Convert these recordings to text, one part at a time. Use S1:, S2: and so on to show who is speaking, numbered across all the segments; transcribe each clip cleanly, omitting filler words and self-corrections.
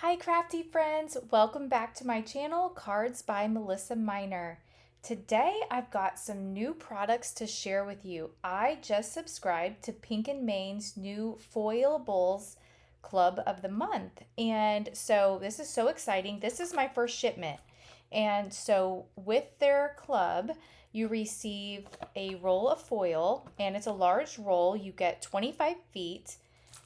S1: Hi crafty friends, welcome back to my channel, Cards by Melissa Minor. Today I've got some new products to share with you. I just subscribed to Pinkandmain's new Foilables Club of the Month. And so this is so exciting. This is my first shipment. And so with their club, you receive a roll of foil, and it's a large roll. You get 25 feet.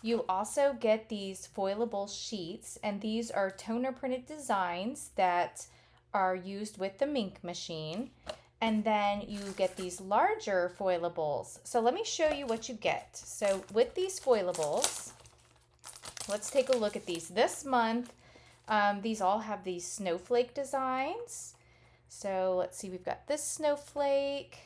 S1: You also get these foilable sheets, and these are toner printed designs that are used with the Mink machine. And then you get these larger foilables. So let me show you what you get. So with these foilables, let's take a look at these. This month, these all have these snowflake designs. So let's see, we've got this snowflake.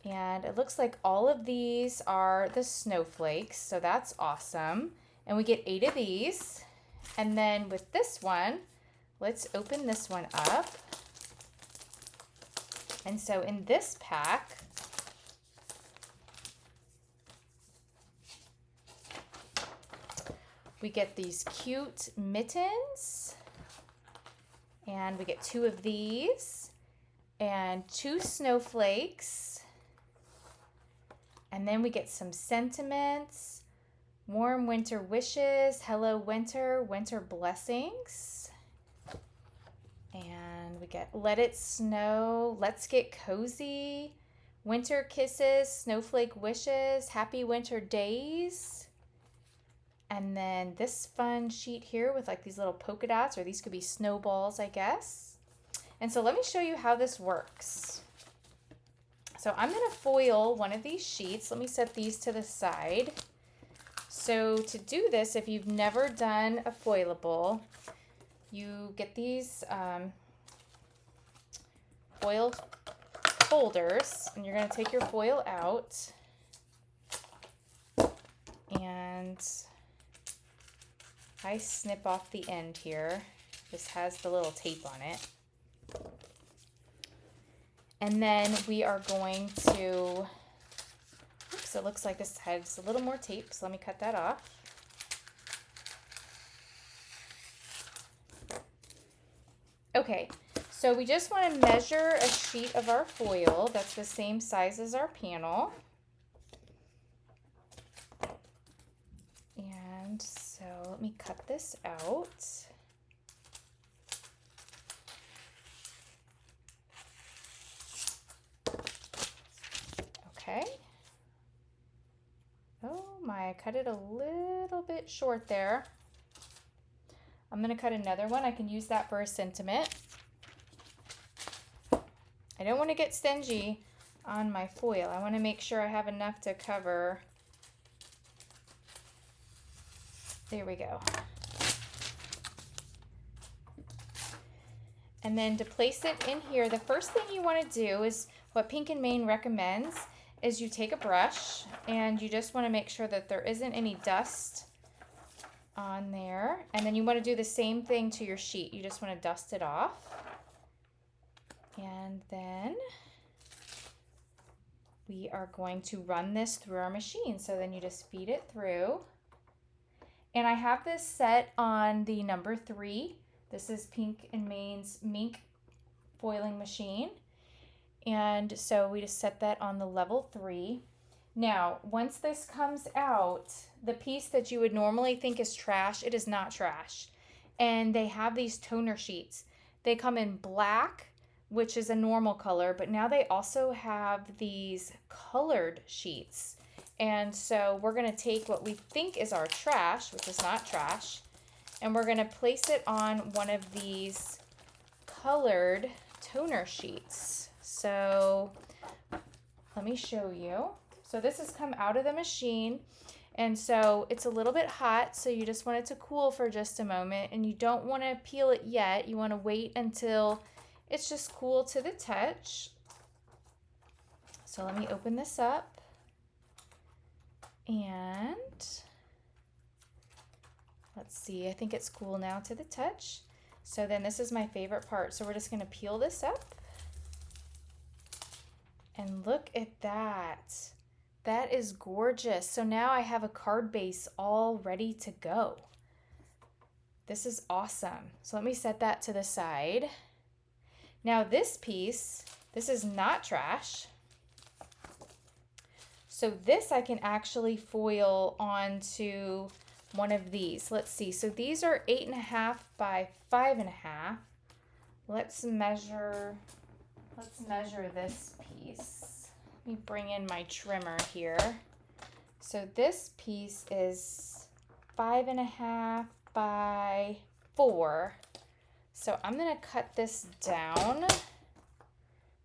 S1: And it looks like all of these are the snowflakes, so that's awesome. And we get 8 of these. And then with this one, let's open this one up. And so in this pack, we get these cute mittens. And we get 2 of these and 2 snowflakes. And then we get some sentiments, warm winter wishes, hello winter, winter blessings. And we get let it snow, let's get cozy, winter kisses, snowflake wishes, happy winter days. And then this fun sheet here with like these little polka dots, or these could be snowballs, I guess. And so let me show you how this works. So I'm going to foil one of these sheets. Let me set these to the side. So to do this, if you've never done a foilable, you get these foil folders, and you're going to take your foil out. And I snip off the end here. This has the little tape on it. And then we are going to, oops, it looks like this has a little more tape, so let me cut that off. Okay, so we just want to measure a sheet of our foil that's the same size as our panel. And so let me cut this out. Okay. Oh my, I cut it a little bit short there. I'm going to cut another one. I can use that for a sentiment. I don't want to get stingy on my foil. I want to make sure I have enough to cover. There we go. And then to place it in here, the first thing you want to do is what Pinkandmain recommends is you take a brush and you just want to make sure that there isn't any dust on there. And then you want to do the same thing to your sheet. You just want to dust it off. And then we are going to run this through our machine. So then you just feed it through. And I have this set on the number 3. This is Pinkandmain's Mink foiling machine. And so we just set that on the level 3. Now, once this comes out, the piece that you would normally think is trash, it is not trash. And they have these toner sheets. They come in black, which is a normal color, but now they also have these colored sheets. And so we're going to take what we think is our trash, which is not trash, and we're going to place it on one of these colored toner sheets. So let me show you. So this has come out of the machine, and so it's a little bit hot, so you just want it to cool for just a moment, and you don't want to peel it yet. You want to wait until it's just cool to the touch. So let me open this up, and let's see, I think it's cool now to the touch. So then this is my favorite part. So we're just going to peel this up. And look at that. That is gorgeous. So now I have a card base all ready to go. This is awesome. So let me set that to the side. Now this piece, this is not trash. So this I can actually foil onto one of these. Let's see. So these are 8.5 by 5.5. Let's measure this piece. Let me bring in my trimmer here. So this piece is 5.5 by 4. So I'm gonna cut this down.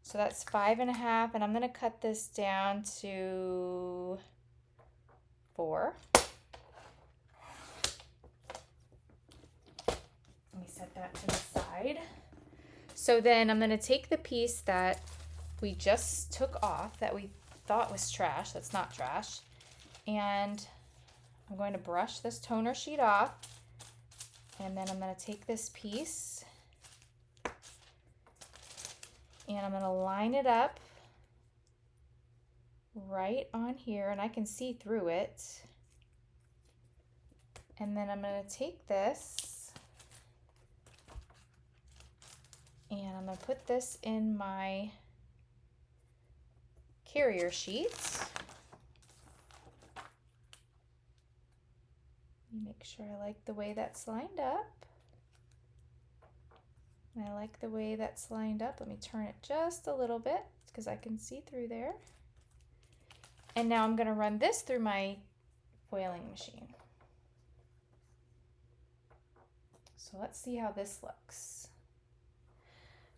S1: So that's 5.5, and I'm gonna cut this down to 4. Let me set that to the side. So then I'm gonna take the piece that we just took off that we thought was trash, that's not trash, and I'm going to brush this toner sheet off, and then I'm gonna take this piece and I'm gonna line it up right on here, and I can see through it. And then I'm gonna take this and I'm gonna put this in my carrier sheet. Make sure I like the way that's lined up. And I like the way that's lined up. Let me turn it just a little bit because I can see through there. And now I'm gonna run this through my foiling machine. So let's see how this looks.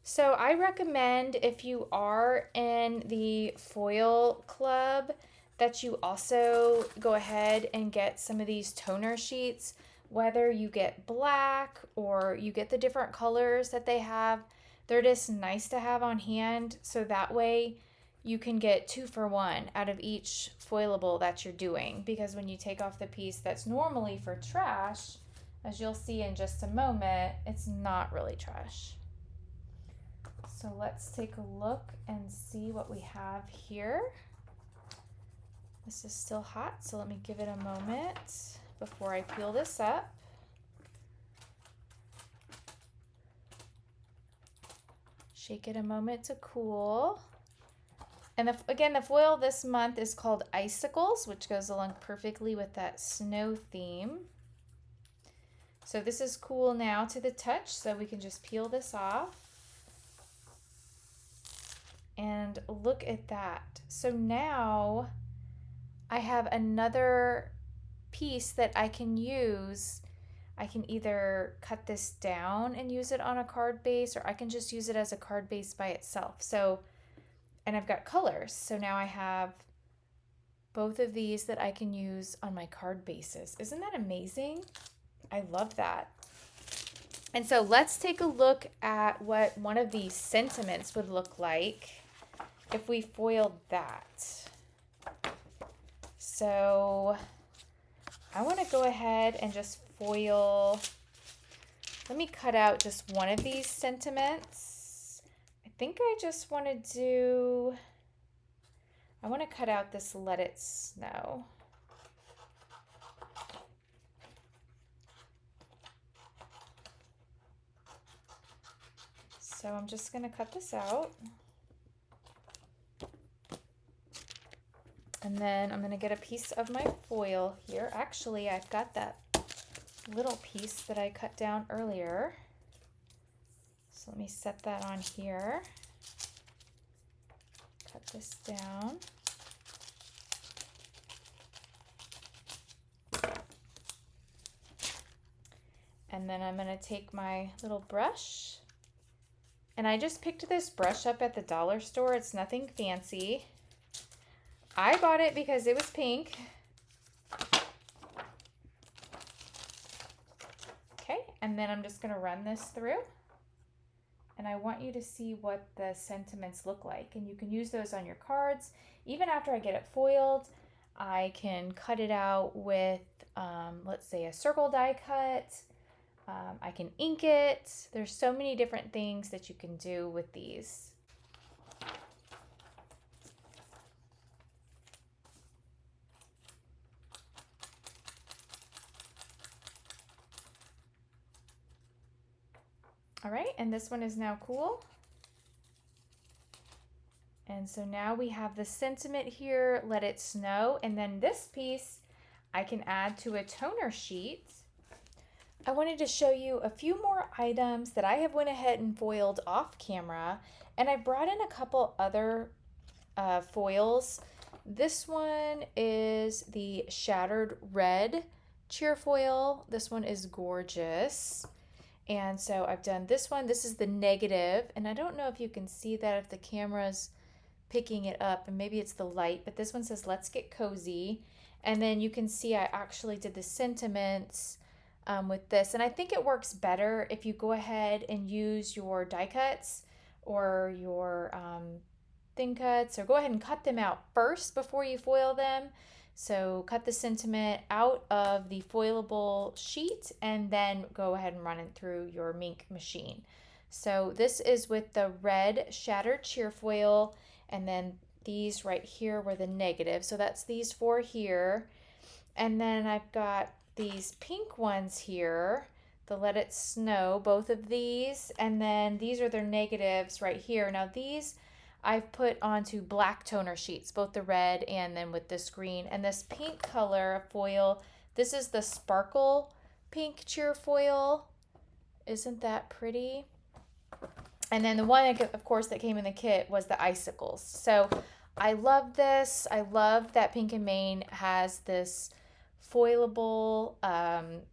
S1: So I recommend, if you are in the foil club, that you also go ahead and get some of these toner sheets, whether you get black or you get the different colors that they have. They're just nice to have on hand, so that way you can get 2 for 1 out of each foilable that you're doing, because when you take off the piece that's normally for trash, as you'll see in just a moment, it's not really trash. So let's take a look and see what we have here. This is still hot, so let me give it a moment before I peel this up. Shake it a moment to cool. And again, the foil this month is called Icicles, which goes along perfectly with that snow theme. So this is cool now to the touch, so we can just peel this off. And look at that. So now I have another piece that I can use. I can either cut this down and use it on a card base, or I can just use it as a card base by itself. So, and I've got colors. So now I have both of these that I can use on my card bases. Isn't that amazing? I love that. And so let's take a look at what one of these sentiments would look like if we foiled that. So I want to go ahead and just foil. Let me cut out just one of these sentiments. I think I just want to do, I want to cut out this Let It Snow. So I'm just going to cut this out. And then I'm going to get a piece of my foil here. Actually, I've got that little piece that I cut down earlier. So let me set that on here. Cut this down. And then I'm going to take my little brush. And I just picked this brush up at the dollar store. It's nothing fancy. I bought it because it was pink. Okay, and then I'm just going to run this through. And I want you to see what the sentiments look like. And you can use those on your cards. Even after I get it foiled, I can cut it out with, let's say, a circle die cut. I can ink it. There's so many different things that you can do with these. All right, and this one is now cool. And so now we have the sentiment here, let it snow. And then this piece I can add to a toner sheet. I wanted to show you a few more items that I have went ahead and foiled off camera. And I brought in a couple other foils. This one is the Shattered Red cheer foil. This one is gorgeous. And so I've done this one. This is the negative. And I don't know if you can see that if the camera's picking it up, and maybe it's the light, but this one says let's get cozy. And then you can see I actually did the sentiments with this, and I think it works better if you go ahead and use your die cuts or your thin cuts, or go ahead and cut them out first before you foil them. So cut the sentiment out of the foilable sheet and then go ahead and run it through your Mink machine. So this is with the red Shattered Cheer foil, and then these right here were the negative. So that's these four here. And then I've got these pink ones here, the Let It Snow, both of these. And then these are their negatives right here. Now these I've put onto black toner sheets, both the red and then with this green. And this pink color foil, this is the Sparkle Pink Cheer foil. Isn't that pretty? And then the one, of course, that came in the kit was the icicles. So I love this. I love that Pinkandmain has this foilable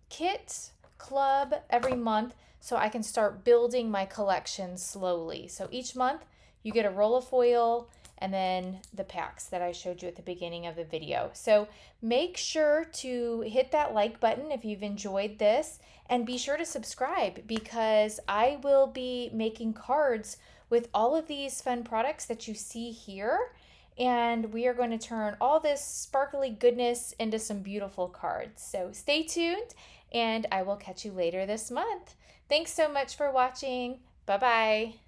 S1: kit club every month, so I can start building my collection slowly. So each month you get a roll of foil and then the packs that I showed you at the beginning of the video. So make sure to hit that like button if you've enjoyed this, and be sure to subscribe, because I will be making cards with all of these fun products that you see here, and we are going to turn all this sparkly goodness into some beautiful cards. So stay tuned, and I will catch you later this month. Thanks so much for watching. Bye-bye.